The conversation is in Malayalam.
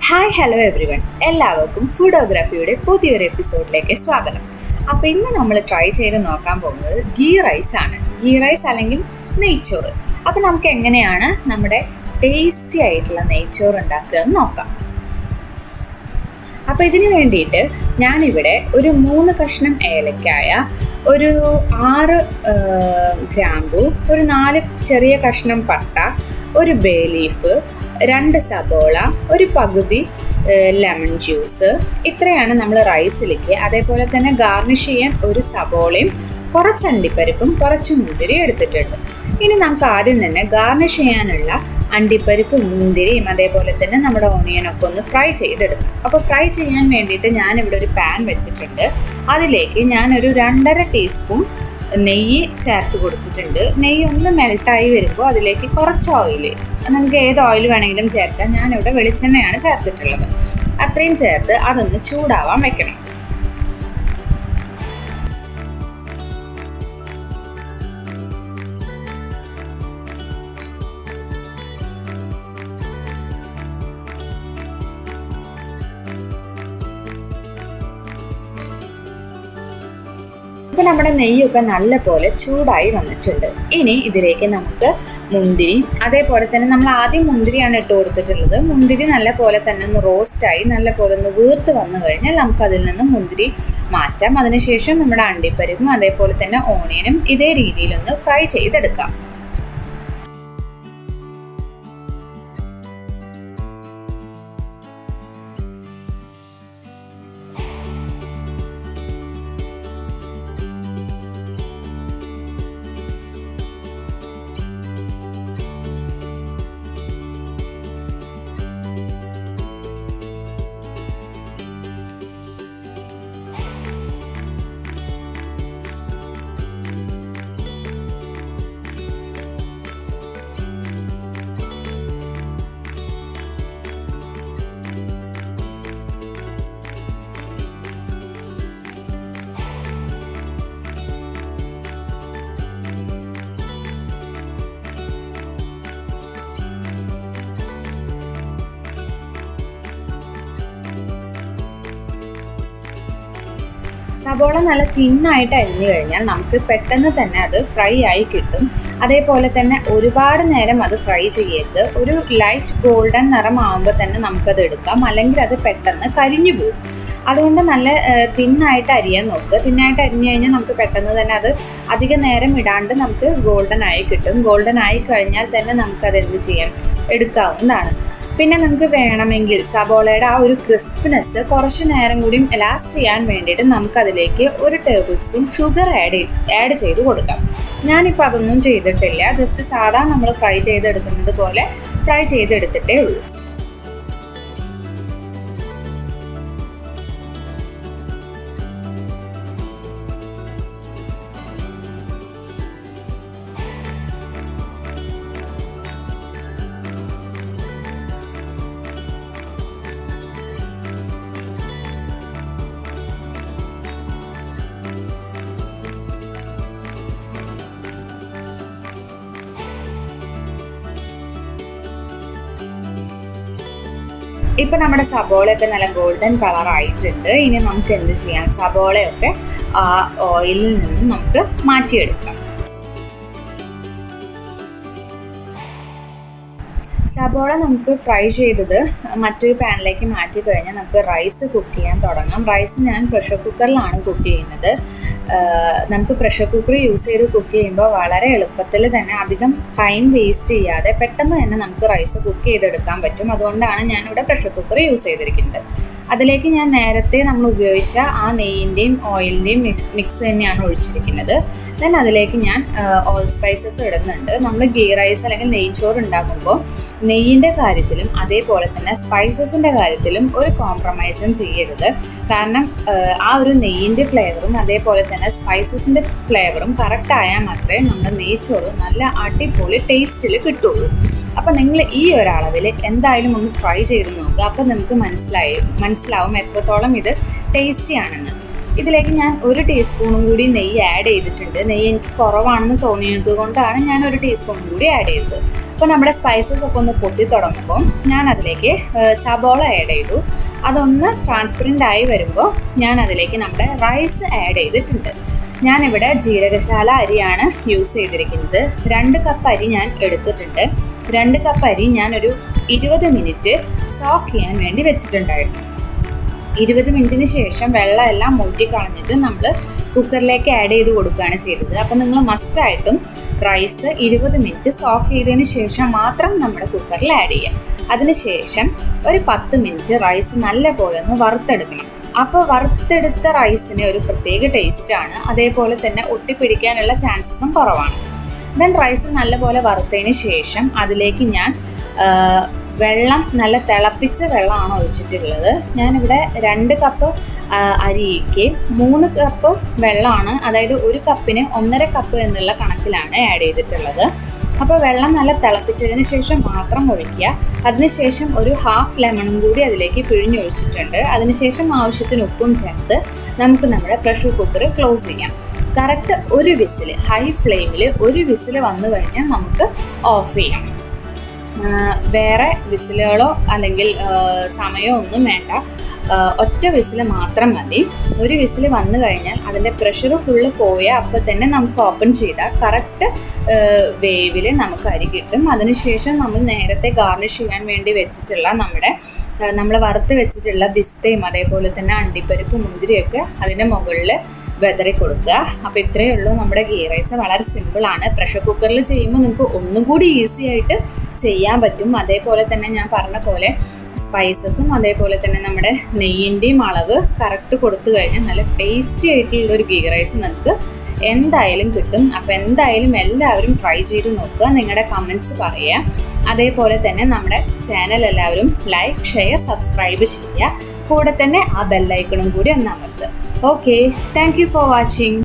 ഹായ് ഹലോ എവ്രി വൺ, എല്ലാവർക്കും ഫുഡോഗ്രാഫിയുടെ പുതിയൊരു എപ്പിസോഡിലേക്ക് സ്വാഗതം. അപ്പോൾ ഇന്ന് നമ്മൾ ട്രൈ ചെയ്ത് നോക്കാൻ പോകുന്നത് ഗീ റൈസ് ആണ്. ഗീ റൈസ് അല്ലെങ്കിൽ നെയ്ച്ചോറ്. അപ്പോൾ നമുക്ക് എങ്ങനെയാണ് നമ്മുടെ ടേസ്റ്റി ആയിട്ടുള്ള നെയ്ച്ചോറ് ഉണ്ടാക്കുക എന്ന് നോക്കാം. അപ്പോൾ ഇതിന് വേണ്ടിയിട്ട് ഞാനിവിടെ ഒരു 3 കഷ്ണം ഏലക്കായ, ഒരു 6 ഗ്രാമ്പു, ഒരു 4 ചെറിയ കഷ്ണം പട്ട, ഒരു ബേ ലീഫ്, 2 സബോള, ഒരു പകുതി ലെമൺ ജ്യൂസ്, ഇത്രയാണ് നമ്മൾ റൈസിലേക്ക്. അതേപോലെ തന്നെ ഗാർണിഷ് ചെയ്യാൻ ഒരു സബോളയും കുറച്ച് അണ്ടിപ്പരിപ്പും കുറച്ച് മുന്തിരി എടുത്തിട്ടുണ്ട്. ഇനി നമുക്ക് ആദ്യം തന്നെ ഗാർണിഷ് ചെയ്യാനുള്ള അണ്ടിപ്പരിപ്പും മുന്തിരിയും അതേപോലെ തന്നെ നമ്മുടെ ഓണിയനൊക്കെ ഒന്ന് ഫ്രൈ ചെയ്തെടുക്കാം. അപ്പോൾ ഫ്രൈ ചെയ്യാൻ വേണ്ടിയിട്ട് ഞാനിവിടെ ഒരു പാൻ വെച്ചിട്ടുണ്ട്. അതിലേക്ക് ഞാനൊരു 2.5 ടീസ്പൂൺ നെയ്യ് ചേർത്ത് കൊടുത്തിട്ടുണ്ട്. നെയ്യ് ഒന്ന് മെൽട്ടായി വരുമ്പോൾ അതിലേക്ക് കുറച്ച് ഓയിൽ, നമുക്ക് ഏത് ഓയിൽ വേണമെങ്കിലും ചേർക്കാം. ഞാനിവിടെ വെളിച്ചെണ്ണയാണ് ചേർത്തിട്ടുള്ളത്. അത്രയും ചേർത്ത് അതൊന്ന് ചൂടാവാൻ വെക്കണം. ഇപ്പോൾ നമ്മുടെ നെയ്യൊക്കെ നല്ലപോലെ ചൂടായി വന്നിട്ടുണ്ട്. ഇനി ഇതിലേക്ക് നമുക്ക് മുന്തിരി, അതേപോലെ തന്നെ നമ്മൾ ആദ്യം മുന്തിരിയാണ് ഇട്ട് കൊടുത്തിട്ടുള്ളത്. മുന്തിരി നല്ല പോലെ തന്നെ ഒന്ന് റോസ്റ്റായി നല്ല പോലെ ഒന്ന് വീർത്ത് വന്നു കഴിഞ്ഞാൽ നമുക്കതിൽ നിന്ന് മുന്തിരി മാറ്റാം. അതിനുശേഷം നമ്മുടെ അണ്ടിപ്പരിപ്പും അതേപോലെ തന്നെ ഓണിയനും ഇതേ രീതിയിലൊന്ന് ഫ്രൈ ചെയ്തെടുക്കാം. സബോള നല്ല തിന്നായിട്ട് അരിഞ്ഞു കഴിഞ്ഞാൽ നമുക്ക് പെട്ടെന്ന് തന്നെ അത് ഫ്രൈ ആയി കിട്ടും. അതേപോലെ തന്നെ ഒരുപാട് നേരം അത് ഫ്രൈ ചെയ്യരുത്. ഒരു ലൈറ്റ് ഗോൾഡൻ നിറമാകുമ്പോൾ തന്നെ നമുക്കത് എടുക്കാം, അല്ലെങ്കിൽ അത് പെട്ടെന്ന് കരിഞ്ഞു പോകും. അതുകൊണ്ട് നല്ല തിന്നായിട്ട് അരിയാൻ നോക്കുക. തിന്നായിട്ട് അരിഞ്ഞു കഴിഞ്ഞാൽ നമുക്ക് പെട്ടെന്ന് തന്നെ അത് അധിക നേരം ഇടാണ്ട് നമുക്ക് ഗോൾഡൻ ആയി കിട്ടും. ഗോൾഡൻ ആയി കഴിഞ്ഞാൽ തന്നെ നമുക്കത് എന്ത് ചെയ്യാം, എടുക്കാവുന്നതാണ്. പിന്നെ നിങ്ങൾക്ക് വേണമെങ്കിൽ സബോളയുടെ ആ ഒരു ക്രിസ്പിനെസ് കുറച്ച് നേരം കൂടി ലാസ്റ്റ് ചെയ്യാൻ വേണ്ടിയിട്ട് നമുക്കതിലേക്ക് 1 ടേബിൾ സ്പൂൺ ഷുഗർ ആഡ് ചെയ്ത് കൊടുക്കാം. ഞാനിപ്പോൾ അതൊന്നും ചെയ്തിട്ടില്ല. ജസ്റ്റ് സാധാരണ നമ്മൾ ഫ്രൈ ചെയ്തെടുക്കുന്നത് പോലെ ഫ്രൈ ചെയ്തെടുത്തിട്ടേ ഉള്ളൂ. ഇപ്പം നമ്മുടെ സബോളയൊക്കെ നല്ല ഗോൾഡൻ കളർ ആയിട്ടുണ്ട്. ഇനി നമുക്ക് എന്ത് ചെയ്യാം, സബോളയൊക്കെ ആ ഓയിലിൽ നിന്നും നമുക്ക് മാറ്റിയെടുക്കാം. സബോള നമുക്ക് ഫ്രൈ ചെയ്തത് മറ്റൊരു പാനിലേക്ക് മാറ്റി കഴിഞ്ഞാൽ നമുക്ക് റൈസ് കുക്ക് ചെയ്യാൻ തുടങ്ങാം. റൈസ് ഞാൻ പ്രഷർ കുക്കറിലാണ് കുക്ക് ചെയ്യുന്നത്. നമുക്ക് പ്രഷർ കുക്കർ യൂസ് ചെയ്ത് കുക്ക് ചെയ്യുമ്പോൾ വളരെ എളുപ്പത്തിൽ തന്നെ അധികം ടൈം വേസ്റ്റ് ചെയ്യാതെ പെട്ടെന്ന് തന്നെ നമുക്ക് റൈസ് കുക്ക് ചെയ്തെടുക്കാൻ പറ്റും. അതുകൊണ്ടാണ് ഞാനിവിടെ പ്രഷർ കുക്കർ യൂസ് ചെയ്തിരിക്കുന്നത്. അതിലേക്ക് ഞാൻ നേരത്തെ നമ്മൾ ഉപയോഗിച്ച ആ നെയ്യിൻ്റെയും ഓയിലിൻ്റെയും മിക്സ് തന്നെയാണ് ഒഴിച്ചിരിക്കുന്നത്. ദെൻ അതിലേക്ക് ഞാൻ ഓൾ സ്പൈസസ് ഇടുന്നുണ്ട്. നമ്മൾ ഗീ റൈസ് അല്ലെങ്കിൽ നെയ്ച്ചോറ് ഉണ്ടാക്കുമ്പോൾ നെയ്യിൻ്റെ കാര്യത്തിലും അതേപോലെ തന്നെ സ്പൈസസിൻ്റെ കാര്യത്തിലും ഒരു കോംപ്രമൈസും ചെയ്യരുത്. കാരണം ആ ഒരു നെയ്യിൻ്റെ ഫ്ലേവറും അതേപോലെ തന്നെ സ്പൈസസിൻ്റെ ഫ്ലേവറും കറക്റ്റ് ആയാൽ മാത്രമേ നമ്മുടെ നെയ്ച്ചോറ് നല്ല അടിപൊളി ടേസ്റ്റിൽ കിട്ടുള്ളൂ. അപ്പോൾ നിങ്ങൾ ഈ ഒരളവിൽ എന്തായാലും ഒന്ന് ട്രൈ ചെയ്ത് നോക്കുക. അപ്പോൾ നിങ്ങൾക്ക് മനസ്സിലാവും എത്രത്തോളം ഇത് ടേസ്റ്റി ആണെന്ന്. ഇതിലേക്ക് ഞാൻ 1 ടീസ്പൂണും കൂടി നെയ്യ് ആഡ് ചെയ്തിട്ടുണ്ട്. നെയ്യ് എനിക്ക് കുറവാണെന്ന് തോന്നിയത് കൊണ്ടാണ് ഞാൻ 1 ടീസ്പൂണും കൂടി ആഡ് ചെയ്തത്. അപ്പോൾ നമ്മുടെ സ്പൈസസ് ഒക്കെ ഒന്ന് പൊട്ടി തുടങ്ങുമ്പോൾ ഞാൻ അതിലേക്ക് സബോള ആഡ് ചെയ്തു. അതൊന്ന് ട്രാൻസ്പെറൻ്റ് ആയി വരുമ്പോൾ ഞാൻ അതിലേക്ക് നമ്മുടെ റൈസ് ആഡ് ചെയ്തിട്ടുണ്ട്. ഞാനിവിടെ ജീരകശാല അരിയാണ് യൂസ് ചെയ്തിരിക്കുന്നത്. 2 കപ്പ് അരി ഞാൻ എടുത്തിട്ടുണ്ട്. 2 കപ്പ് അരി ഞാനൊരു 20 മിനിറ്റ് സോക്ക് ചെയ്യാൻ വേണ്ടി വെച്ചിട്ടുണ്ടായിരുന്നു. 20 മിനിറ്റിന് ശേഷം വെള്ളം എല്ലാം ഊറ്റിക്കളഞ്ഞിട്ട് നമ്മൾ കുക്കറിലേക്ക് ആഡ് ചെയ്ത് കൊടുക്കുകയാണ് ചെയ്തത്. അപ്പോൾ നിങ്ങൾ മസ്റ്റായിട്ടും റൈസ് 20 മിനിറ്റ് സോക്ക് ചെയ്തതിന് ശേഷം മാത്രം നമ്മുടെ കുക്കറിൽ ആഡ് ചെയ്യുക. അതിനുശേഷം ഒരു 10 മിനിറ്റ് റൈസ് നല്ലപോലെ ഒന്ന് വറുത്തെടുക്കണം. അപ്പോൾ വറുത്തെടുത്ത റൈസിന് ഒരു പ്രത്യേക ടേസ്റ്റാണ്. അതേപോലെ തന്നെ ഒട്ടിപ്പിടിക്കാനുള്ള ചാൻസസും കുറവാണ്. ദെൻ റൈസ് നല്ലപോലെ വറുത്തതിന് ശേഷം അതിലേക്ക് ഞാൻ വെള്ളം, നല്ല തിളപ്പിച്ച വെള്ളമാണ് ഒഴിച്ചിട്ടുള്ളത്. ഞാനിവിടെ 2 കപ്പ് അരിക്ക് 3 കപ്പ് വെള്ളമാണ്, അതായത് 1 കപ്പിന് 1.5 കപ്പ് എന്നുള്ള കണക്കിലാണ് ആഡ് ചെയ്തിട്ടുള്ളത്. അപ്പോൾ വെള്ളം നല്ല തിളപ്പിച്ചതിന് ശേഷം മാത്രം ഒഴിക്കുക. അതിനുശേഷം ഒരു ഹാഫ് ലെമണും കൂടി അതിലേക്ക് പിഴിഞ്ഞൊഴിച്ചിട്ടുണ്ട്. അതിനുശേഷം ആവശ്യത്തിന് ഉപ്പും ചേർത്ത് നമുക്ക് നമ്മുടെ പ്രഷർ കുക്കർ ക്ലോസ് ചെയ്യാം. കറക്റ്റ് ഒരു വിസിൽ, ഹൈ ഫ്ലെയിമിൽ ഒരു വിസിൽ വന്നു കഴിഞ്ഞാൽ നമുക്ക് ഓഫ് ചെയ്യാം. വേറെ വിസിലുകളോ അല്ലെങ്കിൽ സമയമോ ഒന്നും വേണ്ട, ഒറ്റ വിസിൽ മാത്രം മതി. ഒരു വിസിൽ വന്നു കഴിഞ്ഞാൽ അതിൻ്റെ പ്രഷർ ഫുള്ള് പോയ അപ്പോൾ തന്നെ നമുക്ക് ഓപ്പൺ ചെയ്താൽ കറക്റ്റ് വേവിൽ നമുക്ക് അരി കിട്ടും. അതിനുശേഷം നമ്മൾ നേരത്തെ ഗാർണിഷ് ചെയ്യാൻ വേണ്ടി വെച്ചിട്ടുള്ള നമ്മൾ വറുത്ത് വെച്ചിട്ടുള്ള പിസ്തയും അതേപോലെ തന്നെ അണ്ടിപ്പരിപ്പ്, മുന്തിരിയൊക്കെ അതിൻ്റെ മുകളിൽ വെതറി കൊടുക്കുക. അപ്പോൾ ഇത്രയേ ഉള്ളൂ നമ്മുടെ ഗീ റൈസ്. വളരെ സിമ്പിളാണ്. പ്രഷർ കുക്കറിൽ ചെയ്യുമ്പോൾ നിങ്ങൾക്ക് ഒന്നും കൂടി ഈസി ആയിട്ട് ചെയ്യാൻ പറ്റും. അതേപോലെ തന്നെ ഞാൻ പറഞ്ഞ പോലെ സ്പൈസസും അതേപോലെ തന്നെ നമ്മുടെ നെയ്യിൻ്റെയും അളവ് കറക്റ്റ് കൊടുത്തു കഴിഞ്ഞാൽ നല്ല ടേസ്റ്റി ആയിട്ടുള്ളൊരു ഗീ റൈസ് നിങ്ങൾക്ക് എന്തായാലും കിട്ടും. അപ്പോൾ എന്തായാലും എല്ലാവരും ട്രൈ ചെയ്ത് നോക്കുക, നിങ്ങളുടെ കമൻറ്റ്സ് പറയുക. അതേപോലെ തന്നെ നമ്മുടെ ചാനൽ എല്ലാവരും ലൈക്ക്, ഷെയർ, സബ്സ്ക്രൈബ് ചെയ്യുക. കൂടെ തന്നെ ആ ബെല്ലൈക്കണും കൂടി ഒന്ന് അമർത്തുക. Okay, thank you for watching.